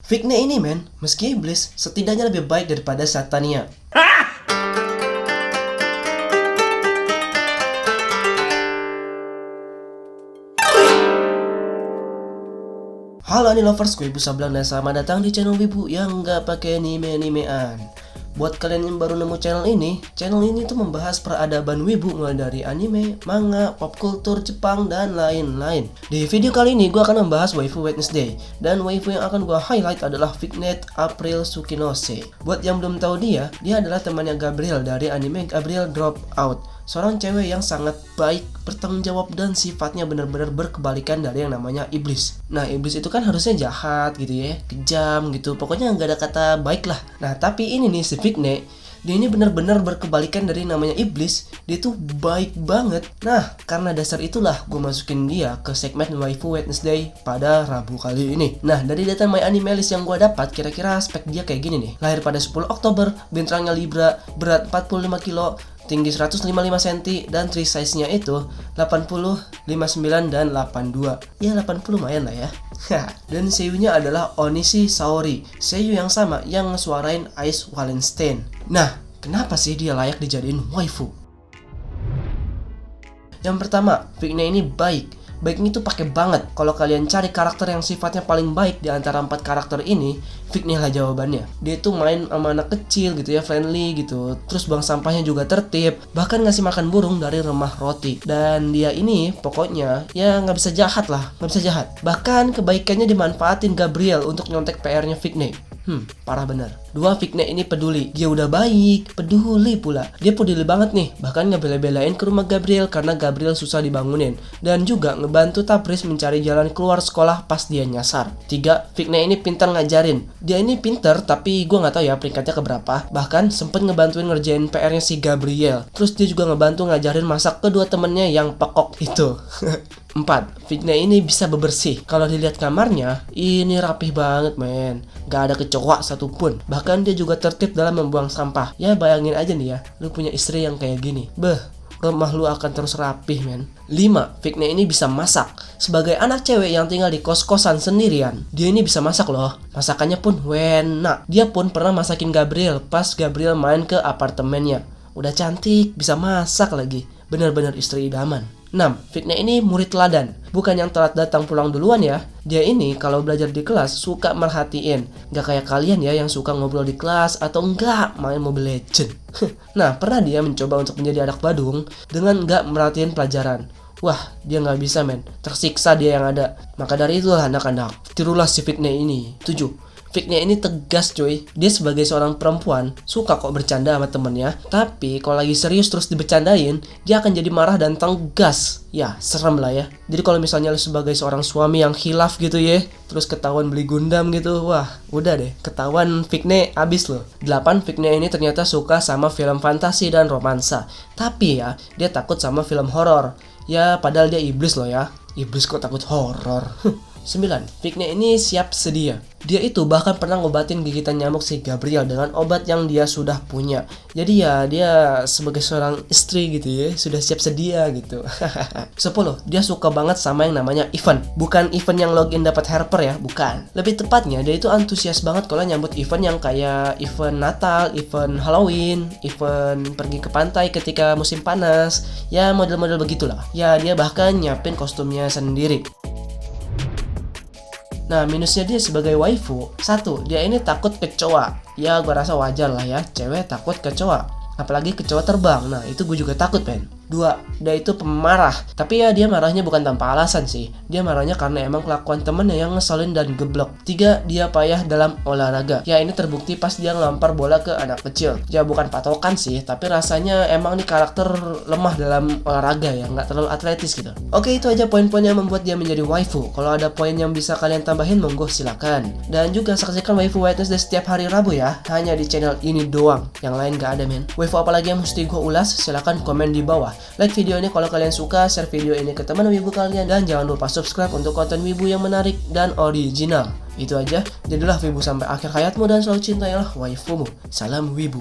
Fikne ini men, meski iblis, setidaknya lebih baik daripada Satania. Halo anime lovers, gue Ibu Sablang dan selamat datang di channel Wibu yang nggak pakai anime-animean. Buat kalian yang baru nemu channel ini tuh membahas peradaban Wibu mulai dari anime, manga, pop culture Jepang, dan lain-lain. Di video kali ini gue akan membahas waifu Wednesday, dan waifu yang akan gue highlight adalah Fignet April Tsukinose. Buat yang belum tahu dia adalah temannya Gabriel dari anime Gabriel Drop Out. Seorang cewek yang sangat baik, bertanggung jawab, dan sifatnya benar-benar berkebalikan dari yang namanya iblis. Nah, iblis itu kan harusnya jahat gitu ya, kejam gitu, pokoknya nggak ada kata baik lah. Nah, tapi ini nih si Fignet, dia ini benar-benar berkebalikan dari namanya iblis. Dia tuh baik banget. Nah, karena dasar itulah gue masukin dia ke segmen waifu Wednesday pada Rabu kali ini. Nah, dari data My Anime List yang gue dapat, kira-kira spek dia kayak gini nih. Lahir pada 10 Oktober, bintangnya Libra, berat 45 kilo, tinggi 155 cm, dan tree size-nya itu 80, 59, dan 82. Ya 80 lumayan lah ya. Dan seiyunya adalah Onishi Saori, seiyu yang sama yang ngesuarain Ice Wallenstein. Nah, kenapa sih dia layak dijadiin waifu? Yang pertama, Fignet ini baik. Baiknya itu pakai banget. Kalau kalian cari karakter yang sifatnya paling baik di antara 4 karakter ini, Fignet lah jawabannya. Dia tuh main sama anak kecil gitu ya, friendly gitu. Terus buang sampahnya juga tertib. Bahkan ngasih makan burung dari remah roti. Dan dia ini pokoknya ya nggak bisa jahat lah, nggak bisa jahat. Bahkan kebaikannya dimanfaatin Gabriel untuk nyontek PR-nya Fignet. Parah bener. 2, Fignet ini peduli. Dia udah baik, peduli pula. Dia peduli banget nih, bahkan ngebela-belain ke rumah Gabriel karena Gabriel susah dibangunin. Dan juga ngebantu Tabriz mencari jalan keluar sekolah pas dia nyasar. 3, Fignet ini pintar ngajarin. Dia ini pintar, tapi gue nggak tahu ya peringkatnya keberapa. Bahkan sempet ngebantuin ngerjain PR-nya si Gabriel. Terus dia juga ngebantu ngajarin masak kedua temennya yang pekok itu. 4, Fignet ini bisa bebersih. Kalau dilihat kamarnya, ini rapih banget men. Gak ada kecoak satupun. Bahkan dia juga tertib dalam membuang sampah. Ya bayangin aja nih ya, lu punya istri yang kayak gini. Rumah lu akan terus rapih men. 5, Fignet ini bisa masak. Sebagai anak cewek yang tinggal di kos-kosan sendirian, dia ini bisa masak loh. Masakannya pun enak. Dia pun pernah masakin Gabriel pas Gabriel main ke apartemennya. Udah cantik, bisa masak lagi. Bener-bener istri idaman. 6, Fignet ini murid teladan. Bukan yang telat datang pulang duluan ya. Dia ini kalau belajar di kelas suka merhatiin. Gak kayak kalian ya yang suka ngobrol di kelas atau enggak main Mobile Legend. Nah, pernah dia mencoba untuk menjadi anak badung dengan gak merhatiin pelajaran. Wah, dia gak bisa men. Tersiksa dia yang ada. Maka dari itulah anak-anak, tirulah si Fignet ini. 7, Fignet ini tegas coy. Dia sebagai seorang perempuan suka kok bercanda sama temennya. Tapi kalau lagi serius terus dibercandain, dia akan jadi marah dan tegas. Ya serem lah ya. Jadi kalau misalnya lu sebagai seorang suami yang khilaf gitu ya, terus ketahuan beli Gundam gitu, wah udah deh, ketahuan Fignet abis loh. 8, Fignet ini ternyata suka sama film fantasi dan romansa. Tapi ya, dia takut sama film horor. Ya padahal dia iblis loh ya. Iblis kok takut horor. 9, Fignet ini siap sedia. Dia itu bahkan pernah ngobatin gigitan nyamuk si Gabriel dengan obat yang dia sudah punya. Jadi ya dia sebagai seorang istri gitu ya, sudah siap sedia gitu. 10, dia suka banget sama yang namanya event. Bukan event yang login dapat helper ya, bukan. Lebih tepatnya dia itu antusias banget kalau nyambut event yang kayak event Natal, event Halloween, event pergi ke pantai ketika musim panas. Ya model-model begitulah. Ya dia bahkan nyiapin kostumnya sendiri. Nah, minusnya dia sebagai waifu, 1, dia ini takut kecoa. Ya, gue rasa wajar lah ya, cewek takut kecoa. Apalagi kecoa terbang, nah itu gue juga takut men. 2, dia itu pemarah. Tapi ya dia marahnya bukan tanpa alasan sih. Dia marahnya karena emang kelakuan temennya yang ngeselin dan geblok. 3, dia payah dalam olahraga. Ya ini terbukti pas dia ngelempar bola ke anak kecil. Ya bukan patokan sih, tapi rasanya emang nih karakter lemah dalam olahraga ya, nggak terlalu atletis gitu. Oke, itu aja poin-poin yang membuat dia menjadi waifu. Kalau ada poin yang bisa kalian tambahin, monggo silakan. Dan juga saksikan waifu Wednesday setiap hari Rabu ya, hanya di channel ini doang. Yang lain nggak ada men. Waifu apalagi yang mesti gue ulas, silakan komen di bawah. Like video ini kalau kalian suka, share video ini ke teman wibu kalian, dan jangan lupa subscribe untuk konten wibu yang menarik dan original. Itu aja, jadilah wibu sampai akhir hayatmu dan selalu cintailah waifumu. Salam wibu.